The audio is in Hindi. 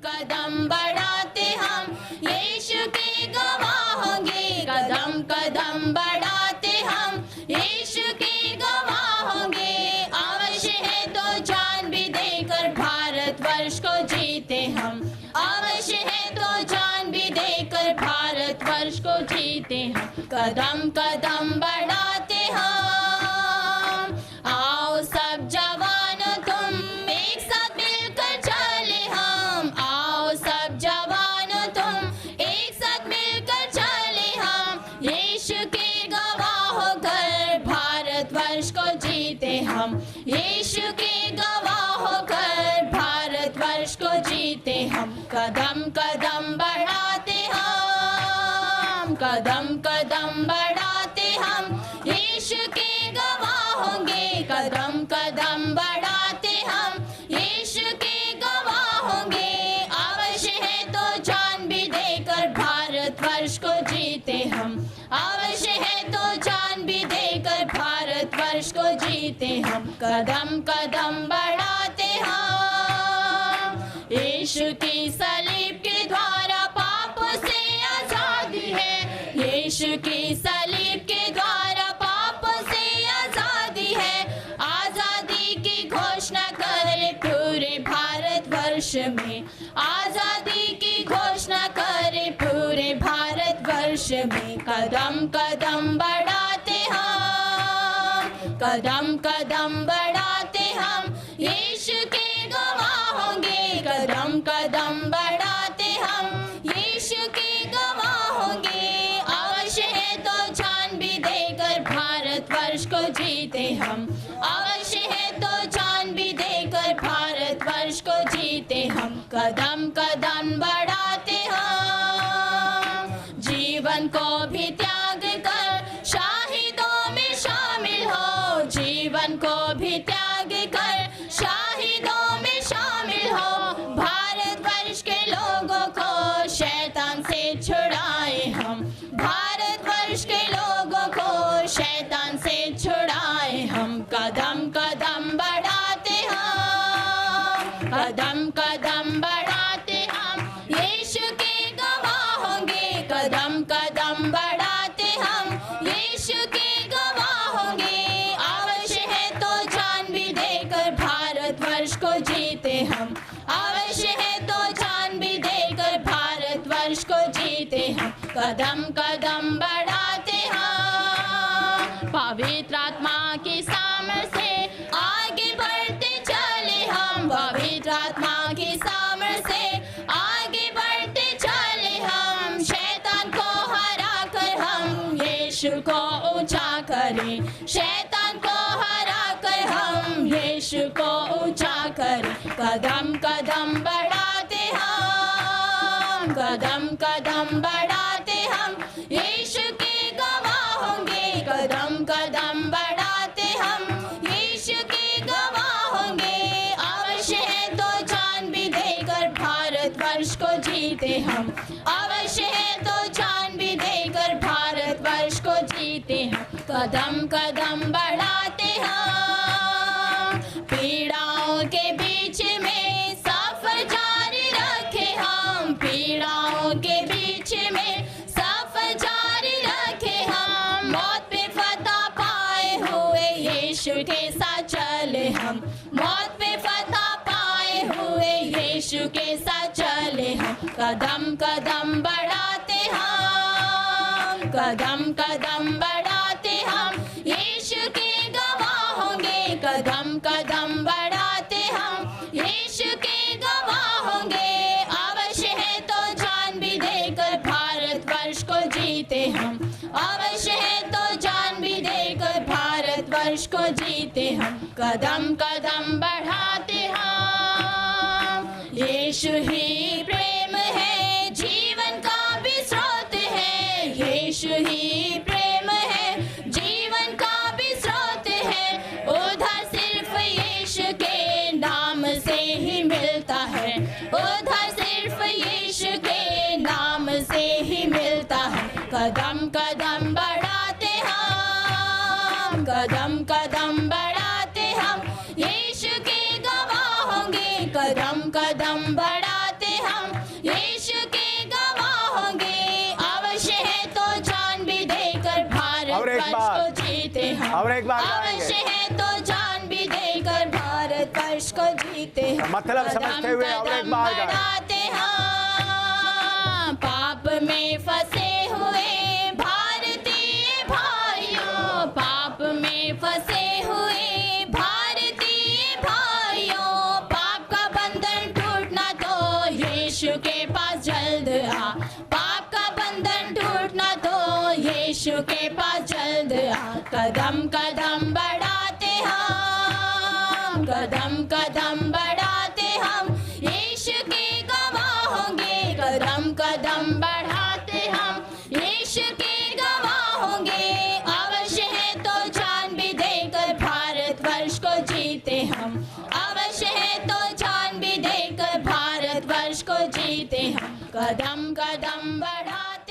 कदम बढ़ाते हम यीशु के गवाह होंगे। कदम कदम बढ़ाते हम यीशु के गवाह होंगे। अवश्य है तो जान भी देकर भारतवर्ष को जीते हम। अवश्य है तो जान भी देकर भारतवर्ष को जीते हम। कदम कदम बढ़ाते हम। आओ सब जवानों तुम एक साथ मिलकर चले हम। आओ सब जवानों तुम एक साथ मिलकर चले हम। यीशु के गवाह होकर भारतवर्ष को जीते हम। यीशु के गवाह होकर भारतवर्ष को जीते हम। कदम कदम बढ़ाते हम। कदम कदम बढ़ाते हम यीशु के गवाह होंगे। कदम कदम बढ़ाते हम यीशु के गवाह होंगे। अवश्य है तो जान भी देकर भारतवर्ष को जीते हम। अवश्य है तो जान भी देकर भारतवर्ष को जीते हम। कदम कदम बढ़ाते हम। यीशु की सलीब के द्वारा पापों से आजादी है। यीशु की सलीब के द्वारा पापों से आजादी है। आजादी की घोषणा करे पूरे भारतवर्ष में। आजादी की घोषणा करे पूरे भारतवर्ष में। कदम कदम बढ़ाते हम। कदम कदम बढ़ाते हम यीशु के गवाह होंगे। कदम कदम बढ़ाते हम यीशु के गवाह होंगे। अवश्य है तो जान भी देकर भारतवर्ष को जीते हम। अवश्य है तो जान भी देकर भारतवर्ष को जीते हम। कदम कदम बढ़ाते हम। जीवन को भी त्याग कर शाहिदों में शामिल हो। जीवन को भी त्याग कर शाहिदों में शामिल हो। भारतवर्ष के लोगों को शैतान से छुड़ाए हम। भारतवर्ष के लोगों को शैतान से छुड़ाए हम। कदम कदम बढ़ाते हम। कदम कदम बढ़ाते हम यीशु के गवाह होंगे। कदम कदम बढ़ाते हम यीशु के गवाह होंगे। अवश्य है तो जान भी देकर भारतवर्ष को जीते हम। अवश्य है तो जान भी देकर भारतवर्ष को जीते हम। कदम कदम बढ़ाते हम। पवित्र आत्मा की सामर्थ से आगे बढ़ते चले हम। पवित्र आत्मा की सामर्थ से आगे बढ़ते चले हम। शैतान को हरा कर हम यीशु को ऊंचा करें। शैतान को हरा कर हम यीशु को ऊंचा करें। कदम कदम बढ़ाते हम। कदम कदम बढ़ाते हम यीशु के गवाह होंगे। कदम कदम बढ़ाते हम यीशु के गवाह होंगे। अवश्य है तो जान भी देकर भारतवर्ष को जीते हम। अवश्य है तो जान भी देकर भारतवर्ष को जीते हम। कदम कदम बढ़ाते हम। पीड़ाओं के बीच में सफर जारी रखे हम। पीड़ाओं के बीच में सफर जारी रखे हम। मौत पे फतह पाए हुए यीशु के साथ चले हम। मौत पे फतह पाए हुए यीशु के साथ चले हम। कदम कदम बढ़ाते हम। कदम कदम बढ़ाते हम यीशु के गवाह होंगे। कदम कदम बढ़ाते हम यीशु के गवाह होंगे। अवश्य है तो जान भी देकर भारतवर्ष को जीते हम। अवश्य है तो जान भी देकर भारतवर्ष को जीते हम। कदम कदम बढ़ाते हम। यीशु ही प्रेम है जीवन का भी स्रोत है। यीशु ही प्रेम है जीवन का भी स्रोत है। उधर सिर्फ यीशु के नाम से ही मिलता है। उधर सिर्फ यीशु के नाम से ही मिलता है। कदम कदम बढ़ाते हम। कदम कदम बढ़ाते हम यीशु के गवाह होंगे। कदम कदम बढ़ाते मतलब समझते हुए और एक बार गाएं। बढ़ाते हम पाप में फंसे हुए भारतीय भाइयों, पाप में फंसे हुए भारतीय भाइयों, पाप का बंधन टूटना तो यीशु के पास जल्द आ, पाप का बंधन टूटना तो यीशु के पास जल्द आ। कदम कदम बढ़ाते हम, कदम कदम बढ़ाते हम, यीशु के गवाह होंगे। कदम कदम बढ़ाते हम, यीशु के गवाह होंगे। अवश्य है तो जान भी देकर भारतवर्ष को जीते हम, अवश्य है तो जान भी देकर भारतवर्ष को जीते हम। कदम कदम बढ़ाते